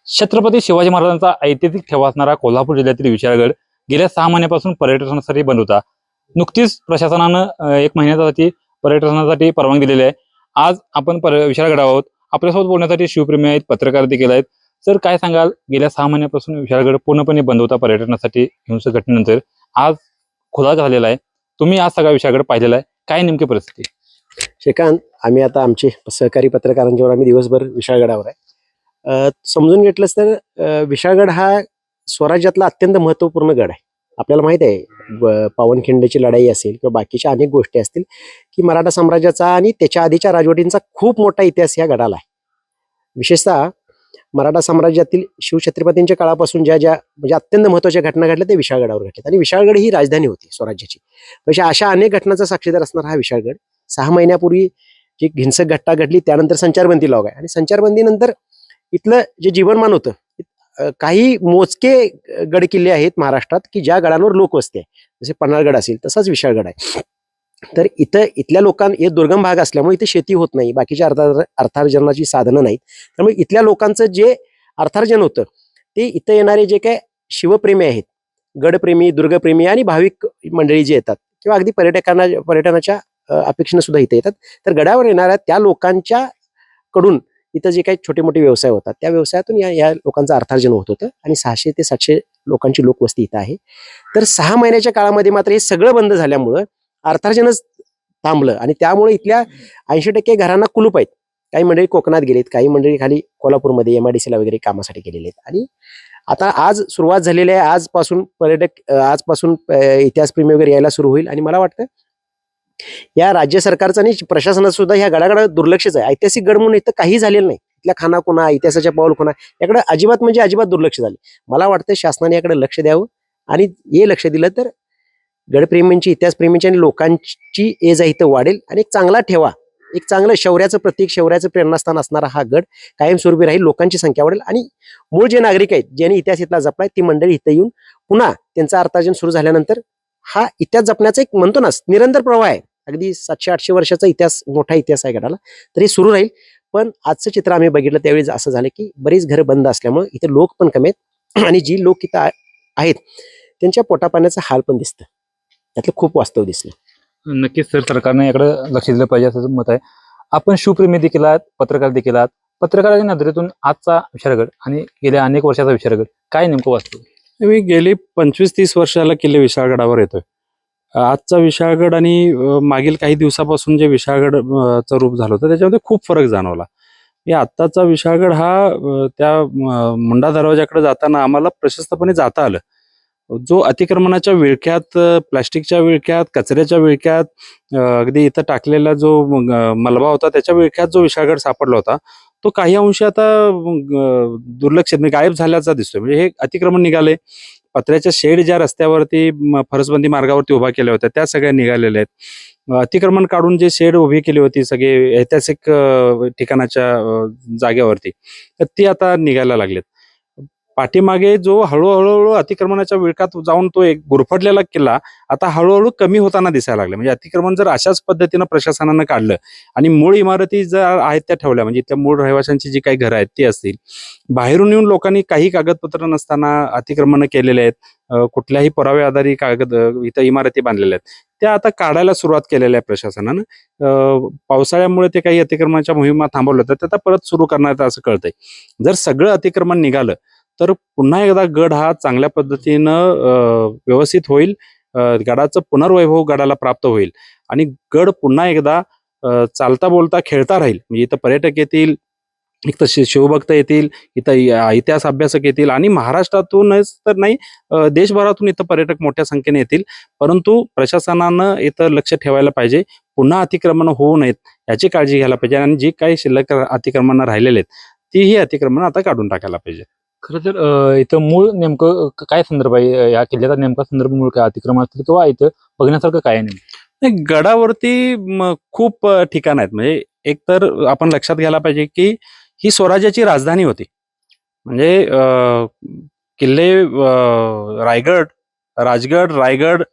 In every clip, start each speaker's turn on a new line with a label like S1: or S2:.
S1: छत्रपती शिवाजी महाराजांचा ऐतिहासिक ठेवा असणारा कोल्हापूर जिल्ह्यातील विशाळगड गेल्या 6 महिन्यापासून पर्यटनासाठी बंद होता. नुकतीच प्रशासनानं 1 महिन्यासाठी पर्यटनासाठी परवानगी दिलेली आहे. आज आपण विशाळगडावर आहोत. आपल्यासोबत बोलण्यासाठी शिवप्रेमी आहेत, पत्रकार देखील आहेत. सर, काय सांगाल, गेल्या 6 महिन्यापासून विशाळगड पूर्णपणे बंद होता पर्यटनासाठी हिंसक घटनेनंतर आज खुला झालेला आहे. तुम्ही आज सगळा विशाळगड पाहिलेला आहे, काय नेमकी परिस्थिती?
S2: श्रीकांत, आम्ही आता आमचे सहकारी पत्रकारांच्यावर आम्ही दिवसभर विशाळगडावर आहे. समजून घेतलंच तर विशाळगड हा स्वराज्यातला अत्यंत महत्त्वपूर्ण गड आहे. आपल्याला माहित आहे पावनखिंडची लढाई असेल किंवा बाकीच्या अनेक गोष्टी असतील की मराठा साम्राज्याचा आणि त्याच्या आधीच्या राजवटींचा खूप मोठा इतिहास या गडाला आहे. विशेषतः मराठा साम्राज्यातील शिवछत्रपतींच्या काळापासून ज्या ज्या म्हणजे अत्यंत महत्त्वाच्या घटना घडल्या त्या विशाळगडावर घडल्यात आणि विशाळगड ही राजधानी होती स्वराज्याची. म्हणजे अशा अनेक घटनांचा साक्षीदार असणारा हा विशाळगड 6 महिन्यापूर्वी जी हिंसक घटना घडली त्यानंतर संचारबंदी लावली आणि संचारबंदीनंतर इथलं जे जीवनमान होतं, काही मोजके गड किल्ले आहेत महाराष्ट्रात की ज्या गडांवर लोक वस्ती आहे. जसे पन्हाळगड असेल तसाच विशाळगड आहे. तर इथल्या लोकांना हे दुर्गम भाग असल्यामुळे इथे शेती होत नाही, बाकीच्या अर्थार्जनाची साधनं नाहीत. त्यामुळे इथल्या लोकांचं जे अर्थार्जन होतं ते इथं येणारे जे काय शिवप्रेमी आहेत, गडप्रेमी, दुर्गप्रेमी आणि भाविक मंडळी जे येतात किंवा अगदी पर्यटनाच्या अपेक्षेने सुद्धा इथे येतात. तर गडावर येणाऱ्या त्या लोकांच्या कडून इथं जे काही छोटे मोठे व्यवसाय होतात त्या व्यवसायातून या लोकांचं अर्थार्जन होत होतं आणि 600 ते 700 लोकांची लोकवस्ती इथं आहे. तर 6 महिन्याच्या काळामध्ये मात्र हे सगळं बंद झाल्यामुळं अर्थार्जनच थांबलं आणि त्यामुळे इथल्या 80% घरांना कुलूप आहेत. काही मंडळी कोकणात गेलेत, काही मंडळी खाली कोल्हापूरमध्ये MIDCला वगैरे कामासाठी गेलेले आहेत. आणि आता आज सुरुवात झालेली आहे. आजपासून इतिहासप्रेमी वगैरे यायला सुरू होईल आणि मला वाटतं या राज्य सरकारचं आणि प्रशासनाचं सुद्धा ह्या गडाकडे दुर्लक्षच आहे. ऐतिहासिक गड म्हणून इथं काही झालेलं नाही. इथल्या खानाखुणा, इतिहासाच्या पाऊलखुणा याकडे अजिबात दुर्लक्ष झाले. मला वाटतं शासनाने याकडे लक्ष द्यावं आणि हे लक्ष दिलं तर गडप्रेमींची, इतिहासप्रेमींची आणि लोकांची एज आहे इथं वाढेल आणि एक चांगला ठेवा, एक चांगलं शौर्याचं प्रतीक, शौर्याचं प्रेरणास्थान असणारा हा गड कायमस्वरूपी राहील. लोकांची संख्या वाढेल आणि मूळ जे नागरिक आहेत ज्यांनी इतिहास इथला जपलाय ती मंडळी इथं येऊन पुन्हा त्यांचं अर्थार्जन सुरू झाल्यानंतर हा इतिहास जपण्याचा एक म्हणतो ना निरंतर प्रवाह आहे. अगदी 700-800 वर्षाचा इतिहास, मोठा इतिहास आहे गडाला, तरी सुरू राहील. पण आजचं चित्र आम्ही बघितलं त्यावेळी असं झालं की बरीच घरं बंद असल्यामुळे इथे लोक पण कमी आहेत आणि जी लोक इथं आहेत त्यांच्या पोटापाण्याचं हाल पण दिसतं. त्यातलं खूप वास्तव दिसलं.
S1: नक्कीच सर, सरकारने याकडे लक्ष दिलं पाहिजे असं मत आहे. आपण शिवप्रेमी देखील आहात, पत्रकार देखील आहात. पत्रकाराच्या नजरेतून आजचा विशाळगड आणि गेल्या अनेक वर्षाचा विशाळगड काय नेमकं वास्तव?
S3: मी गेली 25-30 वर्षाला किल्ले विशाळगडावर येतोय. आजचा विशाळगड आणि मागील काही दिवसापासून जे विशाळगड चं रूप झालं होतं त्याच्यामध्ये खूप फरक जाणवला. आत्ताचा विशाळगड हा त्या मुंडा दरवाजाकडे जाताना आम्हाला प्रशस्तपणे जाता आलं. जो अतिक्रमणाच्या विळख्यात, प्लास्टिकच्या विळख्यात, कचऱ्याच्या विळख्यात, अगदी इथं टाकलेला जो मलबा होता त्याच्या विळख्यात जो विशाळगड सापडला होता तो काही अंशी आता दुर्लक्षित म्हणजे गायब झाल्याचा दिसतोय. म्हणजे हे अतिक्रमण निघाले. पत्र्याच्या शेड ज्या रस्त्यावरती फरसबंदी मार्गावरती उभा केल्या होत्या त्या सगळ्या निघालेल्या आहेत. अतिक्रमण काढून जे शेड उभी केली होती सगळे ऐतिहासिक ठिकाणाच्या जागेवरती, तर ती आता निघायला लागलेत. पाठीमागे जो हळूहळू अतिक्रमणाच्या विळखात जाऊन तो एक गुरफटलेला किल्ला आता हळूहळू कमी होताना दिसायला लागला. म्हणजे अतिक्रमण जर अशाच पद्धतीनं प्रशासनानं काढलं आणि मूळ इमारती जर आहेत त्या ठेवल्या, म्हणजे त्या मूळ रहिवाशांची जी काही घरं आहेत ती असतील, बाहेरून येऊन लोकांनी काही कागदपत्र नसताना अतिक्रमण केलेले आहेत, कुठल्याही पुरावे आधारित कागद इथं इमारती बांधलेल्या आहेत, त्या आता काढायला सुरुवात केलेल्या आहे प्रशासनानं. पावसाळ्यामुळे ते काही अतिक्रमणाच्या मोहिमा थांबवल्या होत्या त्या परत सुरू करण्यात असं कळतंय. जर सगळं अतिक्रमण निघालं तर पुन्हा एकदा गड हा चांगल्या पद्धतीनं व्यवस्थित होईल. गडाचं पुनर्वैभव गडाला प्राप्त होईल आणि गड पुन्हा एकदा चालता बोलता खेळता राहील. म्हणजे इथं पर्यटक येतील, इथं शिवभक्त येतील, इथं इतिहास अभ्यासक येतील आणि महाराष्ट्रातूनच तर नाही देशभरातून इथं पर्यटक मोठ्या संख्येने येतील. परंतु प्रशासनानं इथं लक्ष ठेवायला पाहिजे. पुन्हा अतिक्रमण होऊ नयेत याची काळजी घ्यायला पाहिजे आणि जी काही शिल्लक अतिक्रमण राहिलेले आहेत तीही अतिक्रमण आता काढून टाकायला पाहिजे.
S1: खरं तर इथं मूळ नेमकं काय संदर्भ आहे, या किल्ल्याचा नेमका संदर्भ मूळ काय, अतिक्रमण असतील किंवा इथं बघण्यासारखं काय आहे नेमकं?
S3: गडावरती खूप ठिकाण आहेत. म्हणजे एक तर आपण लक्षात घ्यायला पाहिजे की ही स्वराज्याची राजधानी होती. म्हणजे किल्ले रायगड, राजगड, रायगड,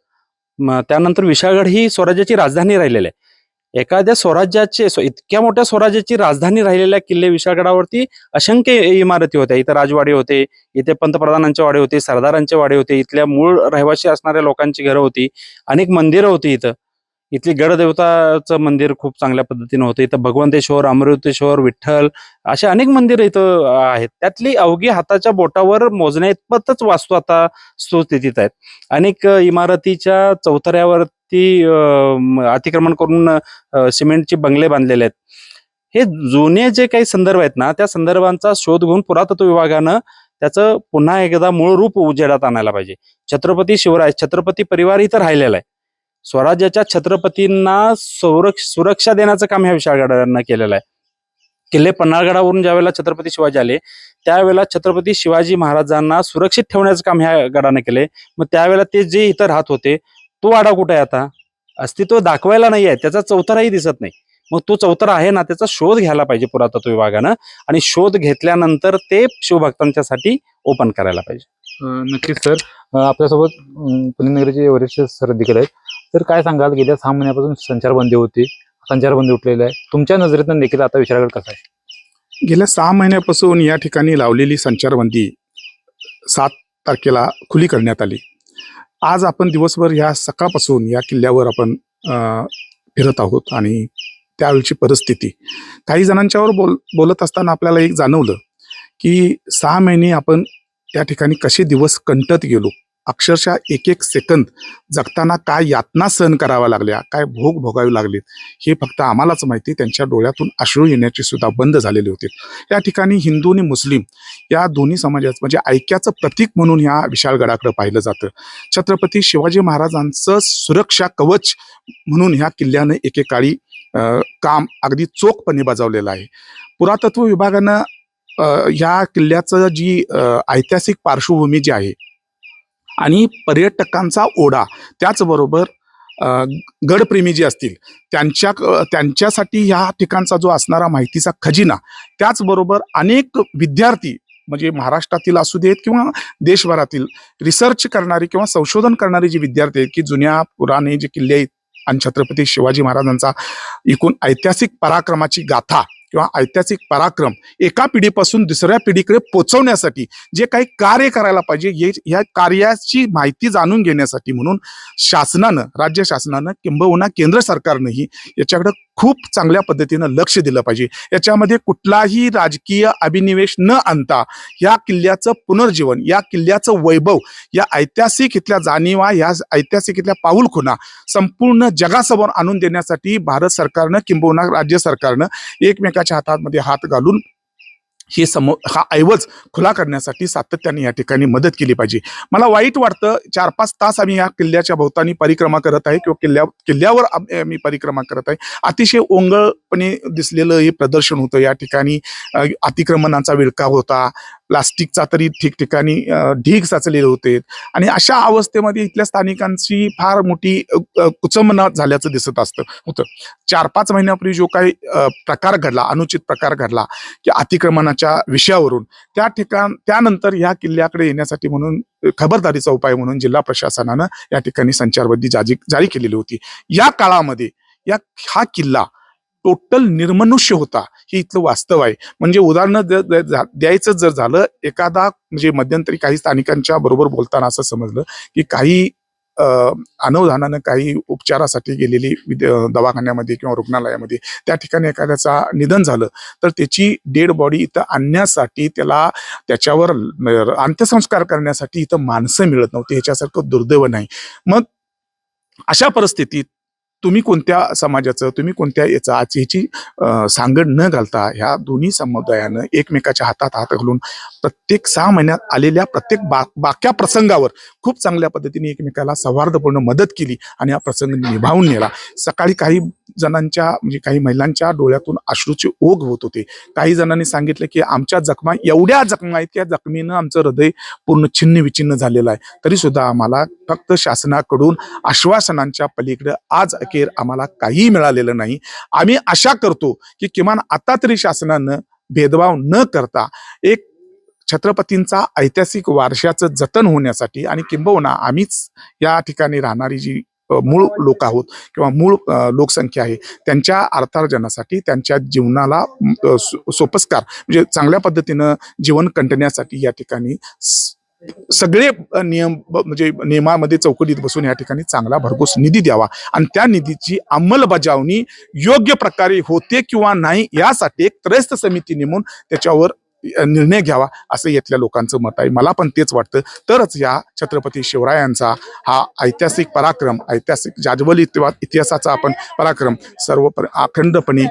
S3: त्यानंतर विशाळगड ही स्वराज्याची राजधानी राहिलेली आहे. एखाद्या स्वराज्याचे इतक्या मोठ्या स्वराज्याची राजधानी राहिलेल्या किल्ले विशाळगडावरती असंख्य इमारती होत्या. इथं राजवाडे होते, इथे पंतप्रधानांचे वाडे होते, सरदारांचे वाडे होते, इथल्या मूळ रहिवासी असणाऱ्या लोकांची घरं होती, अनेक मंदिरं होती. इथली गडदेवताचं मंदिर खूप चांगल्या पद्धतीनं होतं. इथं भगवंतेश्वर, अमृतेश्वर, विठ्ठल असे अनेक मंदिरं इथं आहेत. त्यातली अवघी हाताच्या बोटावर मोजण्या इतपतच वास्तू आता सुस्थितीत आहेत. अनेक इमारतीच्या चौथऱ्यावरती अतिक्रमण करून सिमेंटचे बंगले बांधलेले आहेत. हे जुने जे काही संदर्भ आहेत ना, त्या संदर्भांचा शोध घेऊन पुरातत्व विभागानं त्याचं पुन्हा एकदा मूळ रूप उजेडात आणायला पाहिजे. छत्रपती शिवराय, छत्रपती परिवार इथं राहिलेला आहे. स्वराज्याच्या छत्रपतींना सुरक्षा देण्याचं काम ह्या विशाळगडानं केलेलं आहे. किल्ले पन्हाळगडावरून ज्यावेळेला छत्रपती शिवाजी आले, त्यावेळेला छत्रपती शिवाजी महाराजांना सुरक्षित ठेवण्याचं काम ह्या गडानं केले. मग त्यावेळेला ते जे इथं राहत होते, तो वाडा कुठे आहे आता? अस्तित्व दाखवायला नाही आहे, त्याचा चौथराही दिसत नाही. मग तो चौथरा आहे ना, त्याचा शोध घ्यायला पाहिजे पुरातत्व विभागानं, आणि शोध घेतल्यानंतर ते शिवभक्तांच्यासाठी ओपन करायला पाहिजे.
S1: नक्कीच सर. आपल्यासोबत पुणे नगरीचे वरिष्ठ सर देखील आहेत. तर काय सांगाल, गेल्या 6 महिन्यापासून संचारबंदी होती, संचारबंदी उठलेली आहे, तुमच्या नजरेतून देखील आता विशाळगड कसा आहे?
S4: गेल्या 6 महिन्यापासून या ठिकाणी लावलेली संचारबंदी 7 तारखेला खुली करण्यात आली. आज आपण दिवसभर ह्या सकाळपासून या किल्ल्यावर आपण फिरत आहोत आणि त्यावेळची परिस्थिती काही जणांच्यावर बोलत असताना आपल्याला एक जाणवलं की 6 महिने आपण या ठिकाणी कसे दिवस कंटत गेलो. अक्षरशः एक एक सेकंद जगताना काय यातना सहन कराव्या लागल्या, काय भोग भोगावे लागले, हे फक्त आम्हालाच माहिती. त्यांच्या डोळ्यातून अश्रू येण्याचे सुद्धा बंद झालेले होते. या ठिकाणी हिंदू आणि मुस्लिम या दोन्ही समाजात म्हणजे ऐक्याचं प्रतीक म्हणून ह्या विशाळगडाकडे पाहिलं जातं. छत्रपती शिवाजी महाराजांचं सुरक्षा कवच म्हणून ह्या किल्ल्यानं एकेकाळी काम अगदी चोखपणे बजावलेलं आहे. पुरातत्व विभागानं ह्या किल्ल्याचं जी ऐतिहासिक पार्श्वभूमी जी आहे आणि पर्यटकांचा ओढा, त्याचबरोबर गडप्रेमी जे असतील त्यांच्यासाठी ह्या ठिकाणचा जो असणारा माहितीचा खजिना, त्याचबरोबर अनेक विद्यार्थी म्हणजे महाराष्ट्रातील असू देत किंवा देशभरातील रिसर्च करणारी किंवा संशोधन करणारे जे विद्यार्थी आहेत की जुन्या पुराणे जे किल्ले आहेत आणि छत्रपती शिवाजी महाराजांचा एकूण ऐतिहासिक पराक्रमाची गाथा किंवा ऐतिहासिक पराक्रम एका पिढीपासून दुसऱ्या पिढीकडे पोहोचवण्यासाठी जे काही कार्य करायला पाहिजे, या कार्याची माहिती जाणून घेण्यासाठी म्हणून शासनानं, राज्य शासनानं किंबहुना केंद्र सरकारनंही याच्याकडे खूप चांगल्या पद्धतीनं लक्ष दिलं पाहिजे. याच्यामध्ये कुठलाही राजकीय अभिनिवेश न आणता या किल्ल्याचं पुनर्जीवन, या किल्ल्याचं वैभव, या ऐतिहासिक इथल्या जाणीवा, या ऐतिहासिक इथल्या पाऊलखुणा संपूर्ण जगासमोर आणून देण्यासाठी भारत सरकारनं किंबहुना राज्य सरकारनं एकमेकाच्या हातामध्ये हात घालून हा ऐवज खुला करण्यासाठी सातत्याने या ठिकाणी मदत केली पाहिजे. मला वाईट वाटतं, 4-5 तास आम्ही या किल्ल्याच्या भोवतानी परिक्रमा करत आहे किंवा किल्ल्यावर आम्ही परिक्रमा करत आहे. अतिशय ओंगळपणे दिसलेलं हे प्रदर्शन होतं. या ठिकाणी अतिक्रमणाचा विळखा होता, प्लास्टिकचा तरी ठिकठिकाणी ढीग साचलेले होते आणि अशा अवस्थेमध्ये इथल्या स्थानिकांची फार मोठी कुचंबना झाल्याचं दिसत होतं. 4-5 महिन्यापूर्वी जो काही प्रकार घडला, अनुचित प्रकार घडला की अतिक्रमणाच्या विषयावरून, त्यानंतर या किल्ल्याकडे येण्यासाठी म्हणून खबरदारीचा उपाय म्हणून जिल्हा प्रशासनानं या ठिकाणी संचारबंदी जारी केलेली होती. या काळामध्ये हा किल्ला टोटल निर्मनुष्य होता, हे इथलं वास्तव आहे. म्हणजे उदाहरण द्यायचं जर झालं, एखादा म्हणजे मध्यंतरी काही स्थानिकांच्या बरोबर बोलताना असं समजलं की काही अनवधानानं काही उपचारासाठी गेलेली दवाखान्यामध्ये किंवा रुग्णालयामध्ये त्या ठिकाणी एखाद्याचा निधन झालं तर त्याची डेड बॉडी इथं आणण्यासाठी, त्याच्यावर अंत्यसंस्कार करण्यासाठी इथं माणसं मिळत नव्हती. ह्याच्यासारखं दुर्दैव नाही. मग अशा परिस्थितीत तुम्ही कोणत्या समाजाचं, तुम्ही कोणत्या ह्याची सांगड न घालता ह्या दोन्ही समुदायानं एकमेकाच्या हातात हात घालून प्रत्येक 6 महिन्यात आलेल्या प्रत्येक बाक्या प्रसंगावर खूप चांगल्या पद्धतीने एकमेकाला सौहार्दपूर्ण मदत केली आणि हा प्रसंग निभावून नेला. सकाळी काही जणांच्या म्हणजे काही महिलांच्या डोळ्यातून अश्रूचे ओघ होत होते. काही जणांनी सांगितलं की आमच्या जखमा एवढ्या जखमा आहेत, त्या जखमीनं आमचं हृदय पूर्ण छिन्न विचिन्न झालेलं आहे. तरी सुद्धा आम्हाला फक्त शासनाकडून आश्वासनांच्या पलीकडे आज अखेर आम्हाला काही मिळालेलं नाही. आम्ही आशा करतो की किमान आता तरी शासनानं भेदभाव न करता एक छत्रपतींचा ऐतिहासिक वारशाचं जतन होण्यासाठी आणि किंबहुना आम्हीच या ठिकाणी राहणारी जी मूळ लोक आहोत किंवा मूळ लोकसंख्या आहे, त्यांच्या अर्थार्जनासाठी, त्यांच्या जीवनाला सोपस्कार म्हणजे चांगल्या पद्धतीनं जीवन कंटण्यासाठी या ठिकाणी सगळे नियम म्हणजे नियमामध्ये चौकटीत बसून या ठिकाणी चांगला भरघोस निधी द्यावा आणि त्या निधीची अंमलबजावणी योग्य प्रकारे होते किंवा नाही यासाठी एक त्रयस्थ समिती नेमून त्याच्यावर निर्णय घ्यावा असं इथल्या लोकांचं मत आहे. मला पण तेच वाटतं. तरच या छत्रपती शिवरायांचा हा ऐतिहासिक पराक्रम, ऐतिहासिक जाज्वली इतिहासाचा आपण पराक्रम सर्व अखंडपणे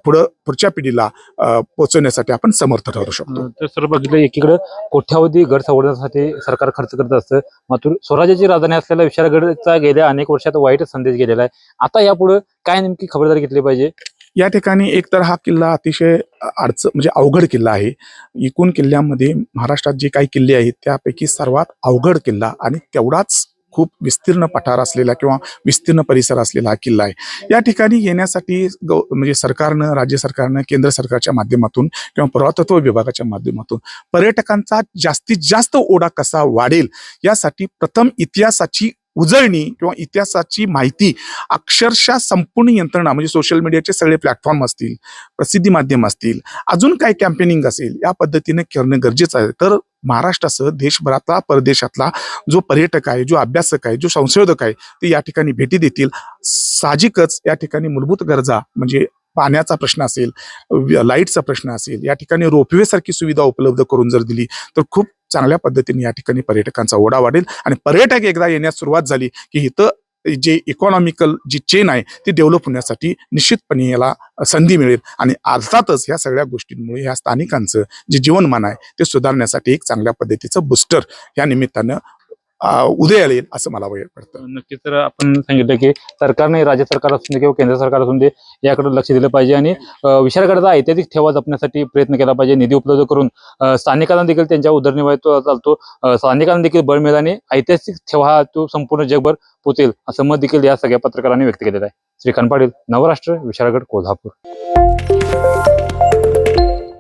S4: पुढच्या पिढीला पोहोचवण्यासाठी आपण समर्थ ठरू शकतो.
S1: तर सर बघितलं एकीकडे कोट्यावधी गड संवर्धनासाठी सरकार खर्च करत असतं, मात्र स्वराज्याची राजधानी असलेल्या विशाळगडचा गेल्या अनेक वर्षात वाईट संदेश गेलेला आहे. आता यापुढे काय नेमकी खबरदारी घेतली पाहिजे?
S4: या ठिकाणी एकतर हा किल्ला अतिशय म्हणजे अवघड किल्ला आहे. एकूण किल्ल्यामध्ये महाराष्ट्रात जे काही किल्ले आहेत त्यापैकी सर्वात अवघड किल्ला आणि तेवढाच खूप विस्तीर्ण पठार असलेला किंवा विस्तीर्ण परिसर असलेला हा किल्ला आहे. या ठिकाणी येण्यासाठी म्हणजे सरकारनं, राज्य सरकारनं, केंद्र सरकारच्या माध्यमातून किंवा पुरातत्व विभागाच्या माध्यमातून पर्यटकांचा जास्तीत जास्त ओढा कसा वाढेल यासाठी प्रथम इतिहासाची उजळणी किंवा इतिहासाची माहिती अक्षरशः संपूर्ण यंत्रणा म्हणजे सोशल मीडियाचे सगळे प्लॅटफॉर्म असतील, प्रसिद्धी माध्यम असतील, अजून काय कॅम्पेनिंग असेल या पद्धतीने करणं गरजेचं आहे. तर महाराष्ट्रासह देशभरातला परदेशातला जो पर्यटक आहे, जो अभ्यासक आहे, जो संशोधक आहे ते या ठिकाणी भेटी देतील. साहजिकच या ठिकाणी मूलभूत गरजा म्हणजे पाण्याचा प्रश्न असेल, लाईटचा प्रश्न असेल, या ठिकाणी रोपवे सारखी सुविधा उपलब्ध करून जर दिली तर खूप चांगल्या पद्धतीने या ठिकाणी पर्यटकांचा ओढा वाढेल आणि पर्यटक एकदा येण्यास सुरुवात झाली की इथं जे इकॉनॉमिकल जी चेन आहे ती डेव्हलप होण्यासाठी निश्चितपणे याला संधी मिळेल आणि अर्थातच ह्या सगळ्या गोष्टींमुळे ह्या स्थानिकांचं जे जीवनमान आहे ते सुधारण्यासाठी एक चांगल्या पद्धतीचं बूस्टर या निमित्तानं उदयाला येईल असं मला वाटतं.
S1: नक्कीच. तर आपण सांगितलं की सरकारने, राज्य सरकार असून दे किंवा केंद्र सरकार असून दे, याकडे लक्ष दिलं पाहिजे आणि विशाळगडाचा ऐतिहासिक ठेवा जपण्यासाठी प्रयत्न केला पाहिजे. निधी उपलब्ध करून स्थानिकांना देखील त्यांच्या उदरनिर्वाह चालतो, स्थानिकांना देखील बळ मिळेल आणि ऐतिहासिक ठेवा हा तो संपूर्ण जगभर पोचेल असं मत देखील या सगळ्या पत्रकारांनी व्यक्त केलेलं आहे. श्रीकांत पाटील, नवराष्ट्र, विशाळगड, कोल्हापूर.